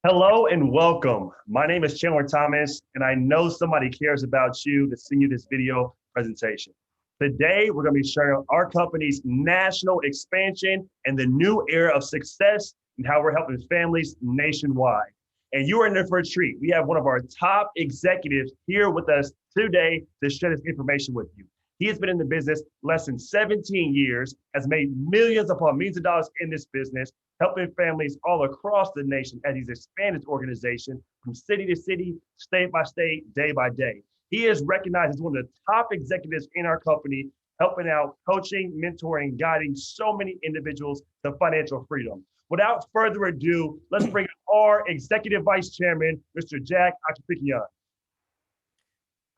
Hello and welcome. My name is Chandler Thomas, and I know somebody cares about you to send you this video presentation. Today, we're going to be sharing our company's national expansion and the new era of success and how we're helping families nationwide. And you are in there for a treat. We have one of our top executives here with us today to share this information with you. He has been in the business less than 17 years, has made millions upon millions of dollars in this business, helping families all across the nation as he's expanded his organization from city to city, state by state, day by day. He is recognized as one of the top executives in our company, helping out, coaching, mentoring, guiding so many individuals to financial freedom. Without further ado, let's bring our Executive Vice Chairman, Mr. Jack Akapikian.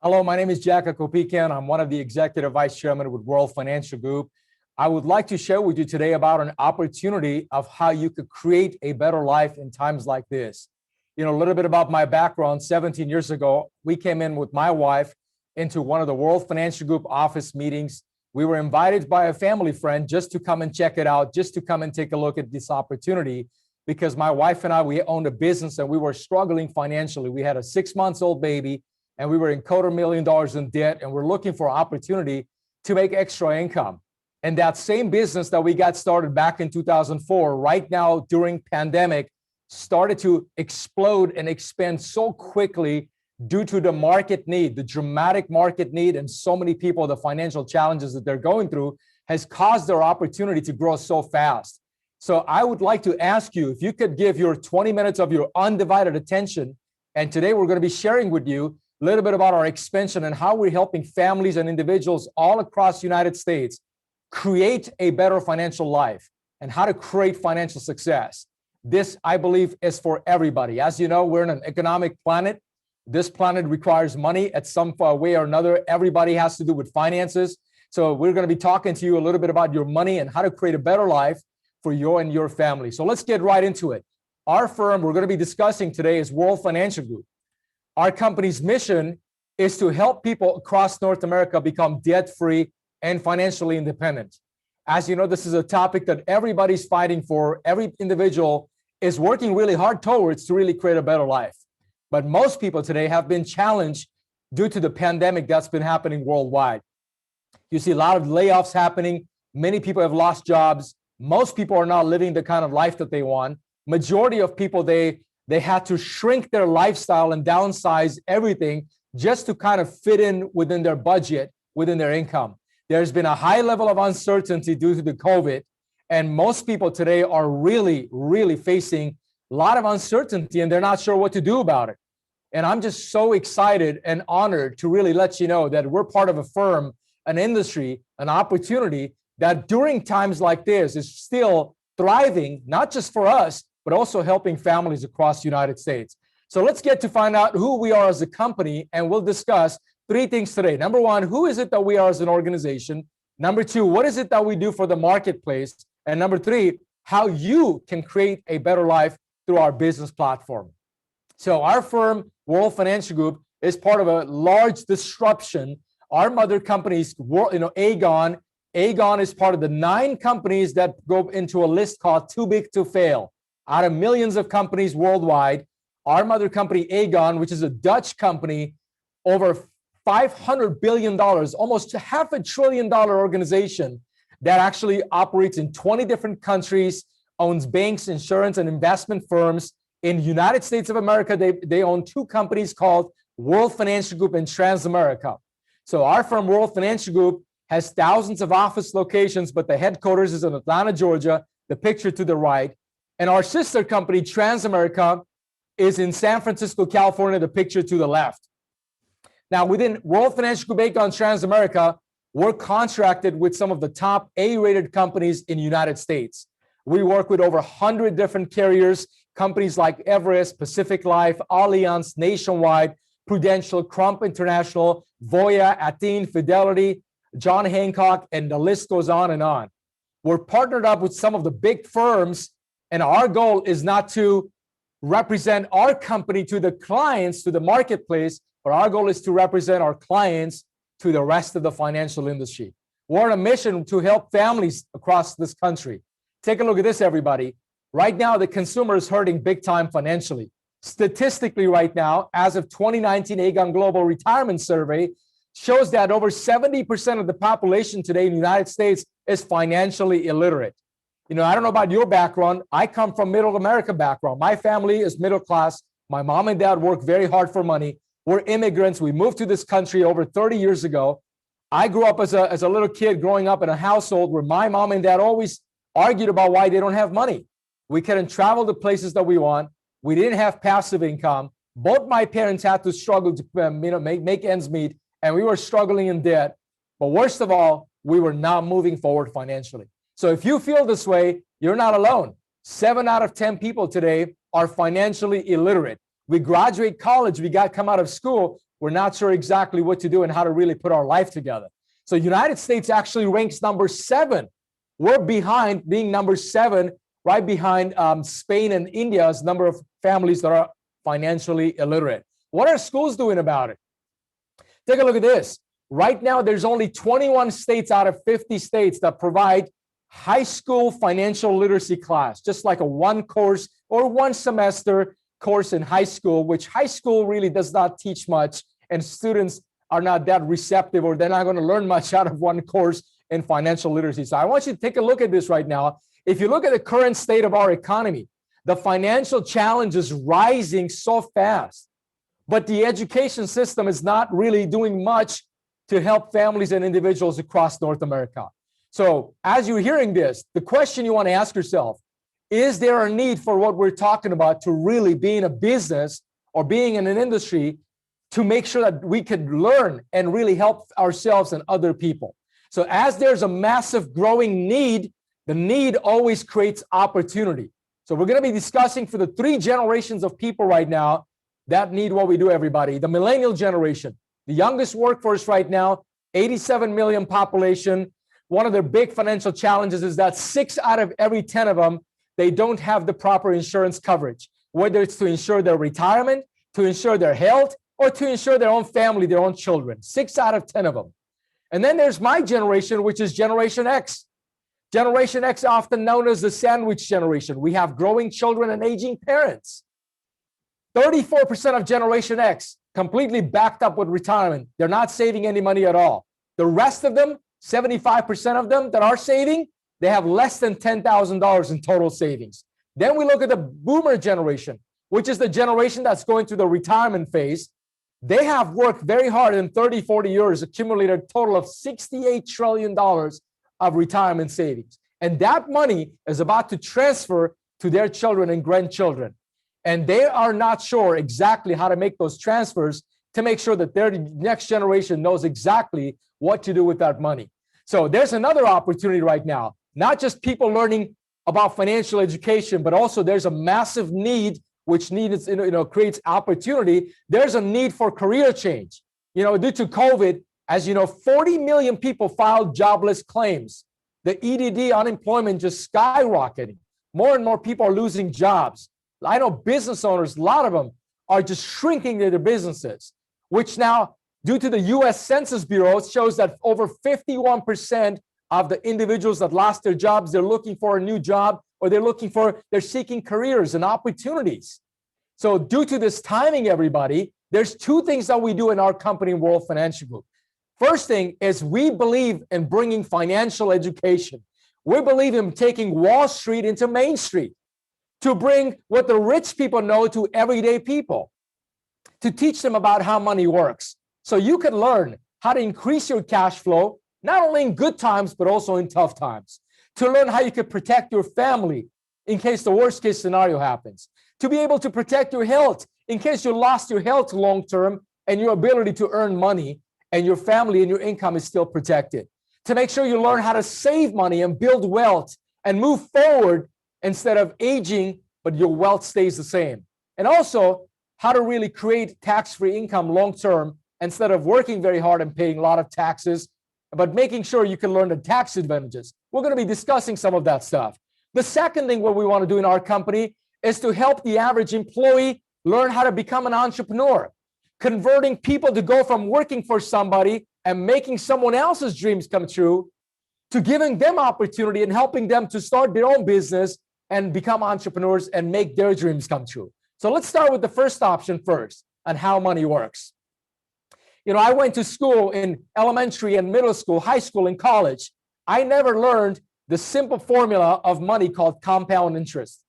Hello, my name is Jack Akopikian. I'm one of the Executive Vice Chairman with World Financial Group. I would like to share with you today about an opportunity of how you could create a better life in times like this. You know, a little bit about my background. 17 years ago, we came in with my wife into one of the World Financial Group office meetings. We were invited by a family friend just to come and check it out, just to come and take a look at this opportunity, because my wife and I, we owned a business and we were struggling financially. We had a 6-month-old baby and we were in $250,000 in debt, and we're looking for opportunity to make extra income. And that same business that we got started back in 2004, right now during pandemic, started to explode and expand so quickly due to the market need, the dramatic market need, and so many people, the financial challenges that they're going through has caused their opportunity to grow so fast. So I would like to ask you if you could give your 20 minutes of your undivided attention. And today we're going to be sharing with you a little bit about our expansion and how we're helping families and individuals all across the United States create a better financial life and how to create financial success. This, I believe, is for everybody. As you know, we're in an economic planet. This planet requires money at some way or another. Everybody has to do with finances. So we're going to be talking to you a little bit about your money and how to create a better life for you and your family. So let's get right into it. Our firm we're going to be discussing today is World Financial Group. Our company's mission is to help people across North America become debt-free and financially independent. As you know, this is a topic that everybody's fighting for. Every individual is working really hard towards to really create a better life. But most people today have been challenged due to the pandemic that's been happening worldwide. You see a lot of layoffs happening. Many people have lost jobs. Most people are not living the kind of life that they want. Majority of people, they had to shrink their lifestyle and downsize everything just to kind of fit in within their budget, within their income. There's been a high level of uncertainty due to the COVID, and most people today are really, really facing a lot of uncertainty and they're not sure what to do about it. And I'm just so excited and honored to really let you know that we're part of a firm, an industry, an opportunity that during times like this is still thriving, not just for us, but also helping families across the United States. So let's get to find out who we are as a company, and we'll discuss 3 things today. Number 1, who is it that we are as an organization? Number 2, what is it that we do for the marketplace? And number 3, how you can create a better life through our business platform. So our firm, World Financial Group, is part of a large disruption. Our mother company is, Aegon. Aegon is part of the 9 companies that go into a list called Too Big to Fail. Out of millions of companies worldwide, our mother company, Aegon, which is a Dutch company, over $500 billion, almost $500 billion organization that actually operates in 20 different countries, owns banks, insurance, and investment firms. In the United States of America, they own 2 companies called World Financial Group and Transamerica. So our firm, World Financial Group, has thousands of office locations, but the headquarters is in Atlanta, Georgia, the picture to the right. And our sister company, Transamerica, is in San Francisco, California, the picture to the left. Now, within World Financial Group, Aegon, Transamerica, we're contracted with some of the top A-rated companies in the United States. We work with over 100 different carriers, companies like Everest, Pacific Life, Allianz, Nationwide, Prudential, Crump International, Voya, Athene, Fidelity, John Hancock, and the list goes on and on. We're partnered up with some of the big firms, and our goal is not to represent our company to the clients, to the marketplace, but our goal is to represent our clients to the rest of the financial industry. We're on a mission to help families across this country. Take a look at this, everybody. Right now, the consumer is hurting big time financially. Statistically, right now, as of 2019 Aegon Global Retirement Survey, shows that over 70% of the population today in the United States is financially illiterate. You know, I don't know about your background. I come from middle America background. My family is middle class. My mom and dad work very hard for money. We're immigrants. We moved to this country over 30 years ago. I grew up as a little kid growing up in a household where my mom and dad always argued about why they don't have money. We couldn't travel to places that we want. We didn't have passive income. Both my parents had to struggle to make ends meet, and we were struggling in debt. But worst of all, we were not moving forward financially. So if you feel this way, you're not alone. 7 out of 10 people today are financially illiterate. We graduate college, we come out of school, we're not sure exactly what to do and how to really put our life together. So United States actually ranks number 7. We're behind being number 7, right behind Spain and India's number of families that are financially illiterate. What are schools doing about it? Take a look at this. Right now, there's only 21 states out of 50 states that provide high school financial literacy class, just like a one course or one semester course in high school, which high school really does not teach much, and students are not that receptive, or they're not going to learn much out of one course in financial literacy. So I want you to take a look at this right now. If you look at the current state of our economy, the financial challenge is rising so fast, but the education system is not really doing much to help families and individuals across North America. So as you're hearing this, the question you want to ask yourself, is there a need for what we're talking about to really be in a business or being in an industry to make sure that we can learn and really help ourselves and other people? So as there's a massive growing need, the need always creates opportunity. So we're going to be discussing for the 3 generations of people right now that need what we do, everybody. The millennial generation, the youngest workforce right now, 87 million population. One of their big financial challenges is that 6 out of every 10 of them, they don't have the proper insurance coverage, whether it's to ensure their retirement, to ensure their health, or to ensure their own family, their own children. 6 out of 10 of them. And then there's my generation, which is Generation X. Generation X, often known as the sandwich generation. We have growing children and aging parents. 34% of Generation X completely backed up with retirement. They're not saving any money at all. The rest of them, 75% of them that are saving, they have less than $10,000 in total savings. Then we look at the boomer generation, which is the generation that's going through the retirement phase. They have worked very hard in 30, 40 years, accumulated a total of $68 trillion of retirement savings. And that money is about to transfer to their children and grandchildren. And they are not sure exactly how to make those transfers to make sure that their next generation knows exactly what to do with that money. So there's another opportunity right now, not just people learning about financial education, but also there's a massive need, which needs, creates opportunity. There's a need for career change. Due to COVID, as you know, 40 million people filed jobless claims. The EDD, unemployment, just skyrocketing. More and more people are losing jobs. I know business owners, a lot of them are just shrinking their businesses, which now, due to the US Census Bureau, shows that over 51% of the individuals that lost their jobs, they're looking for a new job, or they're seeking careers and opportunities. So due to this timing, everybody, there's 2 things that we do in our company, World Financial Group. First thing is we believe in bringing financial education. We believe in taking Wall Street into Main Street, to bring what the rich people know to everyday people, to teach them about how money works. So you can learn how to increase your cash flow, not only in good times, but also in tough times. To learn how you can protect your family in case the worst case scenario happens. To be able to protect your health in case you lost your health long term and your ability to earn money and your family and your income is still protected. To make sure you learn how to save money and build wealth and move forward instead of aging, but your wealth stays the same. And also how to really create tax-free income long-term instead of working very hard and paying a lot of taxes, but making sure you can learn the tax advantages. We're going to be discussing some of that stuff. The second thing what we want to do in our company is to help the average employee learn how to become an entrepreneur, converting people to go from working for somebody and making someone else's dreams come true to giving them opportunity and helping them to start their own business and become entrepreneurs and make their dreams come true. So let's start with the first option first on how money works. I went to school in elementary and middle school, high school, and college. I never learned the simple formula of money called compound interest.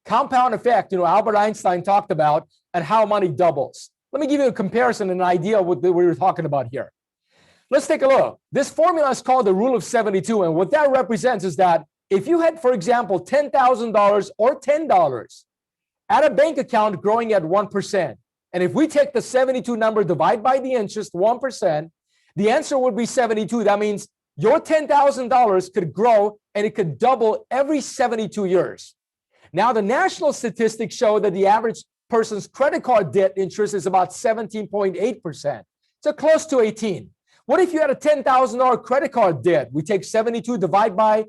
Compound effect, Albert Einstein talked about, and how money doubles. Let me give you a comparison and an idea of what we were talking about here. Let's take a look. This formula is called the rule of 72. And what that represents is that if you had, for example, $10,000 or $10 at a bank account growing at 1%, and if we take the 72 number, divide by the interest, 1%, the answer would be 72. That means your $10,000 could grow and it could double every 72 years. Now, the national statistics show that the average person's credit card debt interest is about 17.8%. So close to 18. What if you had a $10,000 credit card debt? We take 72, divide by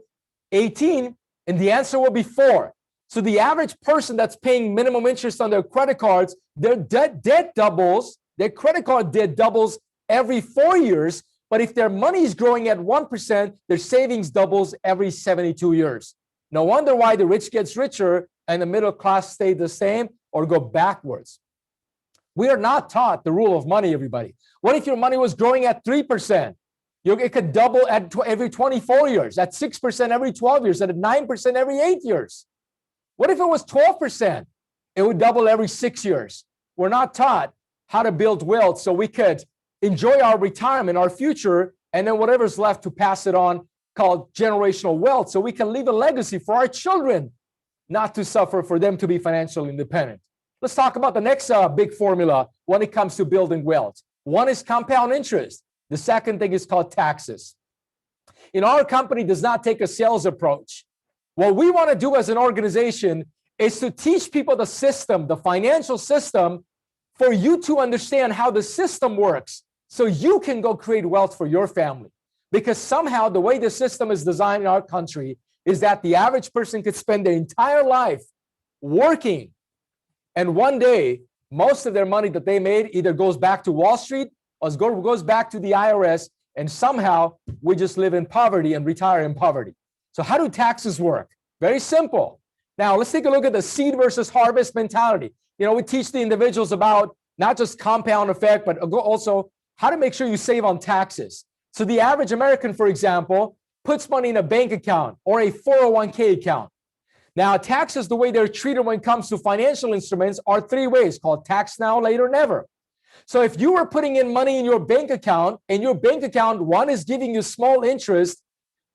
18, and the answer will be 4. So the average person that's paying minimum interest on their credit cards, their debt doubles, their credit card debt doubles every 4 years. But if their money is growing at 1%, their savings doubles every 72 years. No wonder why the rich gets richer and the middle class stay the same or go backwards. We are not taught the rule of money, everybody. What if your money was growing at 3%? It could double at every 24 years, at 6% every 12 years, at 9% every 8 years. What if it was 12%? It would double every 6 years. We're not taught how to build wealth so we could enjoy our retirement, our future, and then whatever's left to pass it on, called generational wealth, so we can leave a legacy for our children, not to suffer, for them to be financially independent. Let's talk about the next big formula when it comes to building wealth. One is compound interest. The second thing is called taxes. Our company does not take a sales approach. What we want to do as an organization is to teach people the system, the financial system, for you to understand how the system works so you can go create wealth for your family. Because somehow the way the system is designed in our country is that the average person could spend their entire life working, and one day, most of their money that they made either goes back to Wall Street or goes back to the IRS, and somehow we just live in poverty and retire in poverty. So how do taxes work? Very simple. Now, let's take a look at the seed versus harvest mentality. We teach the individuals about not just compound effect, but also how to make sure you save on taxes. So the average American, for example, puts money in a bank account or a 401k account. Now, taxes, the way they're treated when it comes to financial instruments, are 3 ways, called tax now, later, never. So if you were putting in money in your bank account, and your bank account, one, is giving you small interest,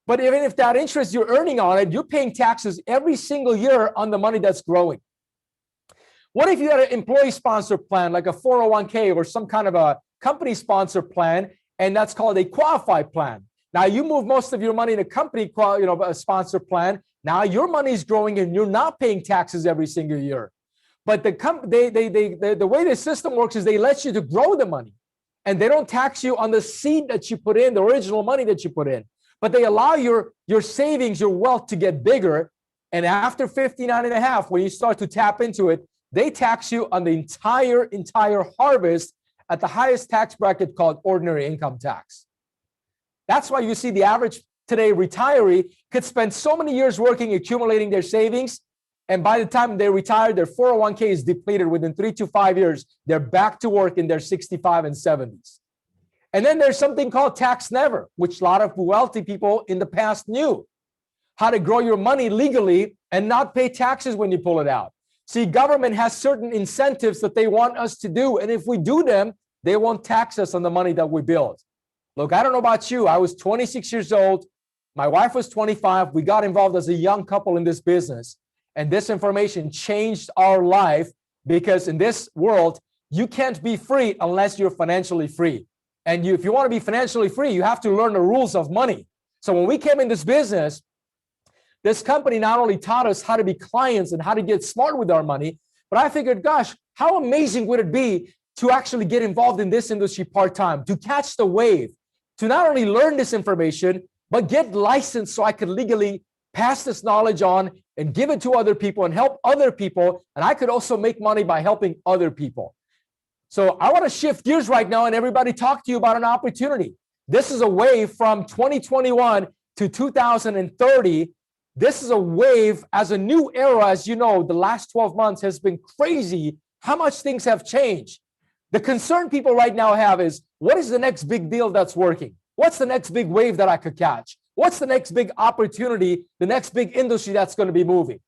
but even if that interest you're earning on it, you're paying taxes every single year on the money that's growing. What if you had an employee sponsor plan, like a 401k or some kind of a company sponsor plan, and that's called a qualified plan? Now, you move most of your money in a company a sponsor plan. Now your money is growing and you're not paying taxes every single year. But the way the system works is they let you to grow the money, and they don't tax you on the seed that you put in, the original money that you put in. But they allow your savings, your wealth, to get bigger. And after 59 and a half, when you start to tap into it, they tax you on the entire harvest at the highest tax bracket called ordinary income tax. That's why you see the average today retiree could spend so many years working, accumulating their savings, and by the time they retire, their 401k is depleted within 3 to 5 years. They're back to work in their 65 and 70s. And then there's something called tax never, which a lot of wealthy people in the past knew how to grow your money legally and not pay taxes when you pull it out. See, government has certain incentives that they want us to do, and if we do them, they won't tax us on the money that we build. Look, I don't know about you. I was 26 years old. My wife was 25. We got involved as a young couple in this business. And this information changed our life, because in this world, you can't be free unless you're financially free. And if you want to be financially free, you have to learn the rules of money. So when we came in this business, this company not only taught us how to be clients and how to get smart with our money, but I figured, gosh, how amazing would it be to actually get involved in this industry part-time, to catch the wave, to not only learn this information, but get licensed so I could legally pass this knowledge on and give it to other people and help other people. And I could also make money by helping other people. So I want to shift gears right now and everybody talk to you about an opportunity. This is a way from 2021 to 2030 This is a wave as a new era. As you know, the last 12 months has been crazy. How much things have changed. The concern people right now have is, what is the next big deal that's working? What's the next big wave that I could catch? What's the next big opportunity, the next big industry that's going to be moving?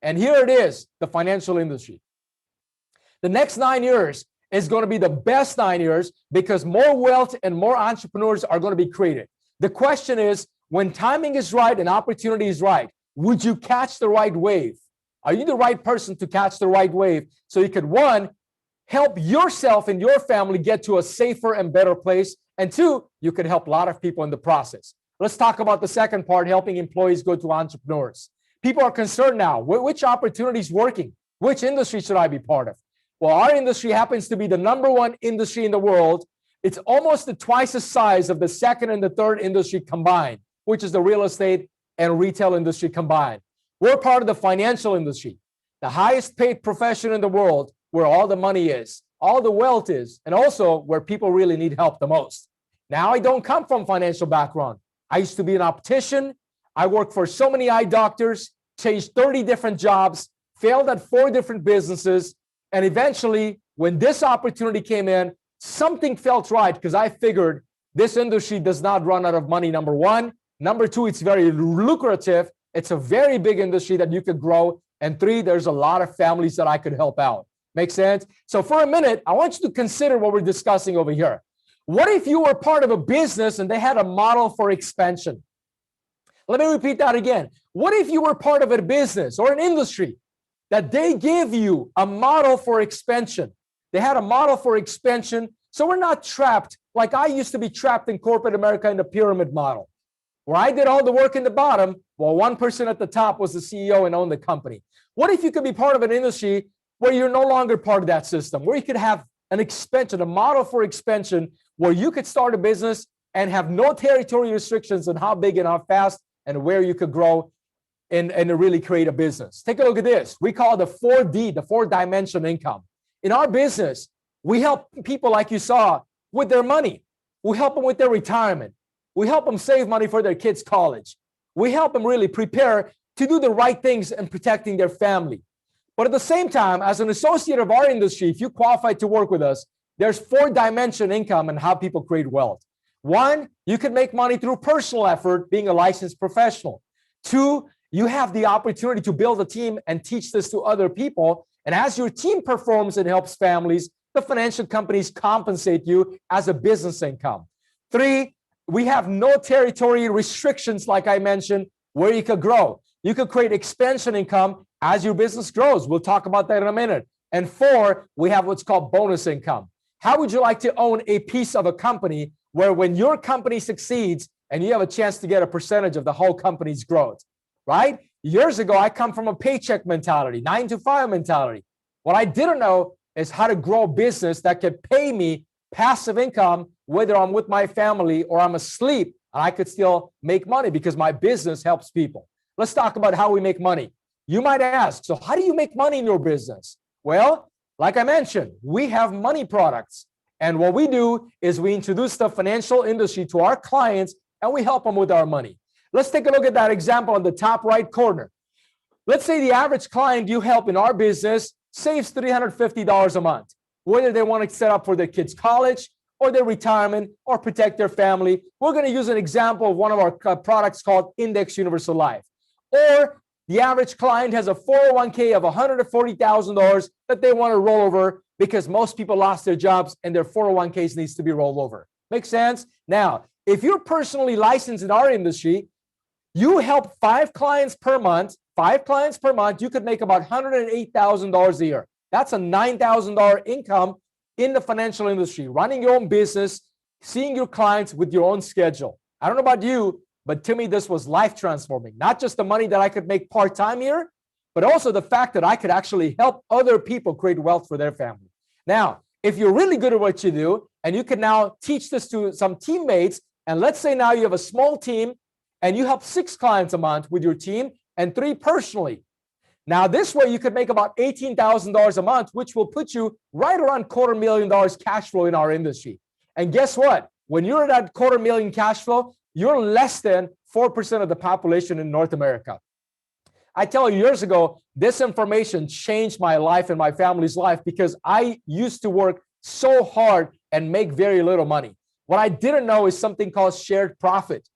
And here it is, the financial industry. The next 9 years is going to be the best 9 years because more wealth and more entrepreneurs are going to be created. The question is, when timing is right and opportunity is right, would you catch the right wave? Are you the right person to catch the right wave so you could, one, help yourself and your family get to a safer and better place, and two, you could help a lot of people in the process. Let's talk about the second part, helping employees go to entrepreneurs. People are concerned now, which opportunity is working? Which industry should I be part of? Well, our industry happens to be the #1 industry in the world. It's almost twice the size of the second and the third industry combined, which is the real estate and retail industry combined. We're part of the financial industry, the highest paid profession in the world, where all the money is, all the wealth is, and also where people really need help the most. Now, I don't come from financial background. I used to be an optician. I worked for so many eye doctors, changed 30 different jobs, failed at 4 different businesses. And eventually, when this opportunity came in, something felt right because I figured this industry does not run out of money, #1. #2, it's very lucrative. It's a very big industry that you could grow. And 3, there's a lot of families that I could help out. Make sense? So for a minute, I want you to consider what we're discussing over here. What if you were part of a business and they had a model for expansion? Let me repeat that again. What if you were part of a business or an industry that they give you a model for expansion? They had a model for expansion, so we're not trapped like I used to be trapped in corporate America in the pyramid model, where I did all the work in the bottom while one person at the top was the CEO and owned the company. What if you could be part of an industry where you're no longer part of that system, where you could have an expansion, a model for expansion, where you could start a business and have no territory restrictions on how big and how fast and where you could grow and really create a business? Take a look at this. We call it the 4D, the 4-dimension income. In our business, we help people, like you saw, with their money. We help them with their retirement. We help them save money for their kids' college. We help them really prepare to do the right things in protecting their family. But at the same time, as an associate of our industry, if you qualify to work with us, there's 4-dimension income and how people create wealth. 1, you can make money through personal effort, being a licensed professional. 2, you have the opportunity to build a team and teach this to other people. And as your team performs and helps families, the financial companies compensate you as a business income. 3, we have no territory restrictions, like I mentioned, where you could grow. You could create expansion income as your business grows. We'll talk about that in a minute. And 4, we have what's called bonus income. How would you like to own a piece of a company where when your company succeeds and you have a chance to get a percentage of the whole company's growth, right? Years ago, I come from a paycheck mentality, 9 to 5 mentality. What I didn't know is how to grow a business that could pay me passive income, whether I'm with my family or I'm asleep, and I could still make money because my business helps people. Let's talk about how we make money. You might ask, so how do you make money in your business? Well, like I mentioned, we have money products. And what we do is we introduce the financial industry to our clients and we help them with our money. Let's take a look at that example on the top right corner. Let's say the average client you help in our business saves $350 a month, whether they want to set up for their kids' college or their retirement or protect their family. We're going to use an example of one of our products called Index Universal Life. Or the average client has a 401k of $140,000 that they want to roll over because most people lost their jobs and their 401ks needs to be rolled over. Make sense? Now, if you're personally licensed in our industry, you help 5 clients per month, you could make about $108,000 a year. That's a $9,000 income in the financial industry, running your own business, seeing your clients with your own schedule. I don't know about you, but to me, this was life transforming. Not just the money that I could make part-time here, but also the fact that I could actually help other people create wealth for their family. Now, if you're really good at what you do, and you can now teach this to some teammates, and let's say now you have a small team, and you help 6 clients a month with your team, and 3 personally. Now, this way you could make about $18,000 a month, which will put you right around $250,000 cash flow in our industry. And guess what? When you're at that $250,000 cash flow, you're less than 4% of the population in North America. I tell you, years ago, this information changed my life and my family's life because I used to work so hard and make very little money. What I didn't know is something called shared profit.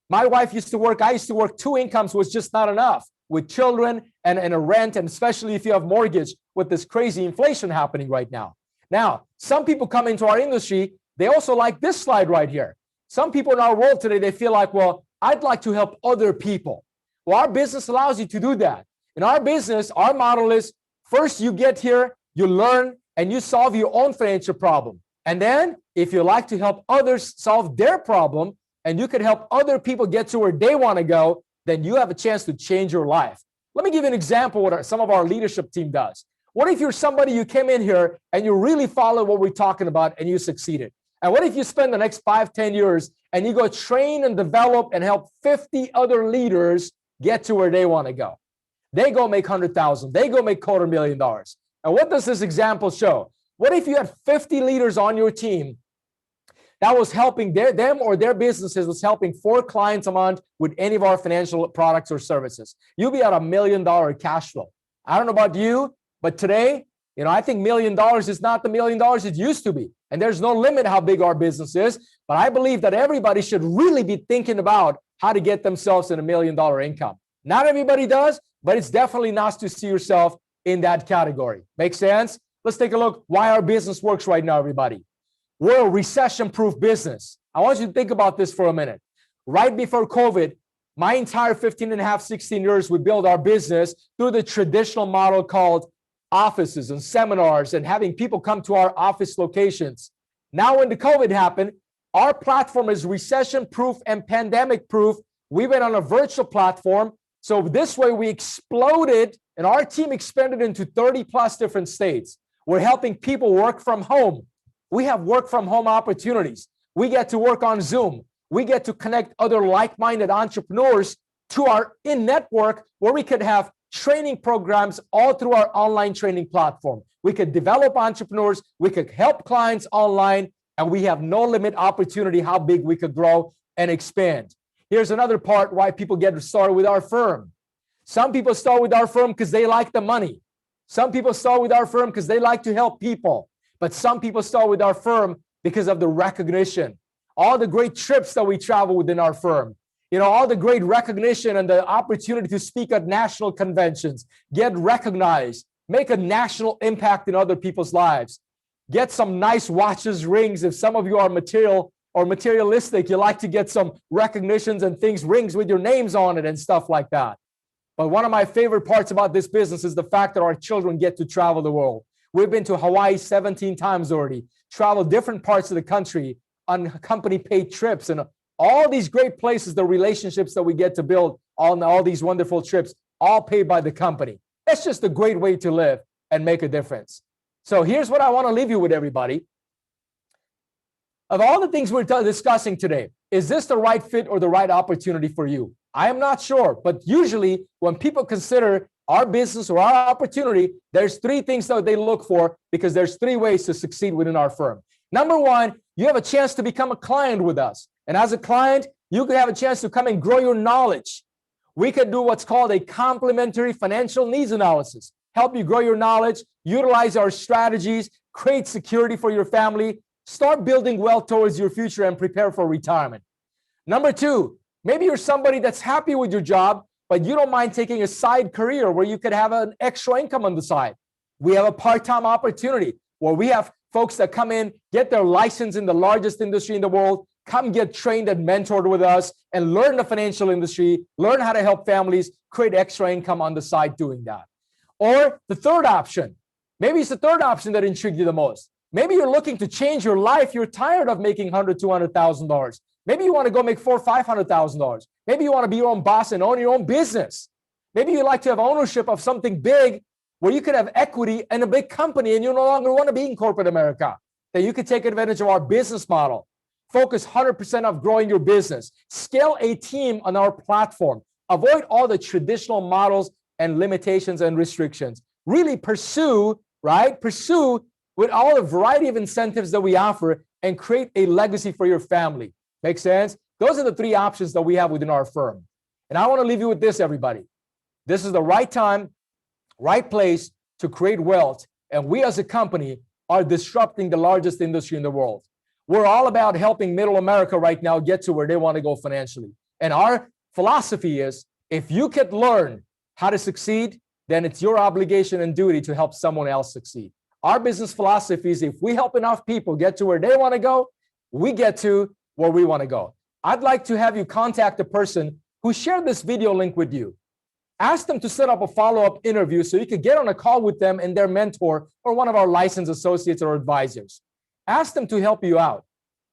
My wife used to work, I used to work, two incomes was just not enough with children and a rent, and especially if you have mortgage with this crazy inflation happening right now. Now, some people come into our industry, they also like this slide right here. Some people in our world today, they feel like, well, I'd like to help other people. Well, our business allows you to do that. In our business, our model is first you get here, you learn, and you solve your own financial problem. And then if you like to help others solve their problem, and you can help other people get to where they want to go, then you have a chance to change your life. Let me give you an example of what some of our leadership team does. What if you're somebody, you came in here and you really follow what we're talking about and you succeeded? And what if you spend the next 5-10 years and you go train and develop and help 50 other leaders get to where they want to go? They go make 100,000, they go make $250,000. And what does this example show? What if you had 50 leaders on your team that was helping them or their businesses was helping 4 clients a month with any of our financial products or services? You'll be at $1 million cash flow. I don't know about you, but today, I think $1 million is not the $1 million it used to be. And there's no limit how big our business is. But I believe that everybody should really be thinking about how to get themselves in $1 million income. Not everybody does, but it's definitely nice to see yourself in that category. Make sense? Let's take a look why our business works right now, everybody. We're a recession-proof business. I want you to think about this for a minute. Right before COVID, my entire 15 and a half, 16 years, we built our business through the traditional model called offices and seminars and having people come to our office locations. Now, when the COVID happened, our platform is recession-proof and pandemic-proof. We went on a virtual platform. So this way we exploded and our team expanded into 30 plus different states. We're helping people work from home. We have work from home opportunities. We get to work on Zoom. We get to connect other like-minded entrepreneurs to our in-network where we could have training programs all through our online training platform. We could develop entrepreneurs. We could help clients online, and we have no limit opportunity how big we could grow and expand. Here's another part why people get started with our firm. Some people start with our firm because they like the money. Some people start with our firm because they like to help people. But some people start with our firm because of the recognition. All the great trips that we travel within our firm. All the great recognition and the opportunity to speak at national conventions, get recognized, make a national impact in other people's lives. Get some nice watches, rings. If some of you are materialistic, you like to get some recognitions and things, rings with your names on it and stuff like that. But one of my favorite parts about this business is the fact that our children get to travel the world. We've been to Hawaii 17 times already, traveled different parts of the country on company paid trips, and all these great places, the relationships that we get to build on all these wonderful trips, all paid by the company. That's just a great way to live and make a difference. So here's what I want to leave you with, everybody. Of all the things we're discussing today, is this the right fit or the right opportunity for you? I am not sure, but usually when people consider our business or our opportunity, there's 3 things that they look for because there's 3 ways to succeed within our firm. Number 1, you have a chance to become a client with us. And as a client, you could have a chance to come and grow your knowledge. We could do what's called a complimentary financial needs analysis, help you grow your knowledge, utilize our strategies, create security for your family, start building wealth towards your future and prepare for retirement. Number 2, maybe you're somebody that's happy with your job, but you don't mind taking a side career where you could have an extra income on the side. We have a part-time opportunity where we have folks that come in, get their license in the largest industry in the world, come get trained and mentored with us and learn the financial industry, learn how to help families, create extra income on the side doing that. Or the third option, maybe it's the third option that intrigued you the most. Maybe you're looking to change your life. You're tired of making $100,000, $200,000. Maybe you want to go make $400,000, $500,000. Maybe you want to be your own boss and own your own business. Maybe you like to have ownership of something big where you could have equity in a big company and you no longer want to be in corporate America. Then you could take advantage of our business model. Focus 100% on growing your business. Scale a team on our platform. Avoid all the traditional models and limitations and restrictions. Really pursue, right? Pursue with all the variety of incentives that we offer and create a legacy for your family. Make sense? Those are the 3 options that we have within our firm. And I want to leave you with this, everybody. This is the right time, right place to create wealth. And we as a company are disrupting the largest industry in the world. We're all about helping middle America right now get to where they want to go financially. And our philosophy is, if you can learn how to succeed, then it's your obligation and duty to help someone else succeed. Our business philosophy is, if we help enough people get to where they want to go, we get to where we want to go. I'd like to have you contact the person who shared this video link with you. Ask them to set up a follow-up interview so you could get on a call with them and their mentor or one of our licensed associates or advisors. Ask them to help you out.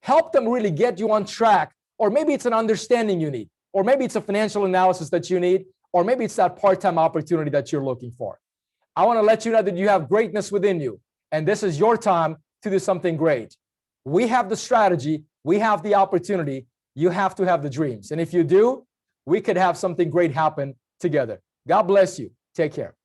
Help them really get you on track, or maybe it's an understanding you need, or maybe it's a financial analysis that you need, or maybe it's that part-time opportunity that you're looking for. I want to let you know that you have greatness within you, and this is your time to do something great. We have the strategy, we have the opportunity, you have to have the dreams. And if you do, we could have something great happen together. God bless you. Take care.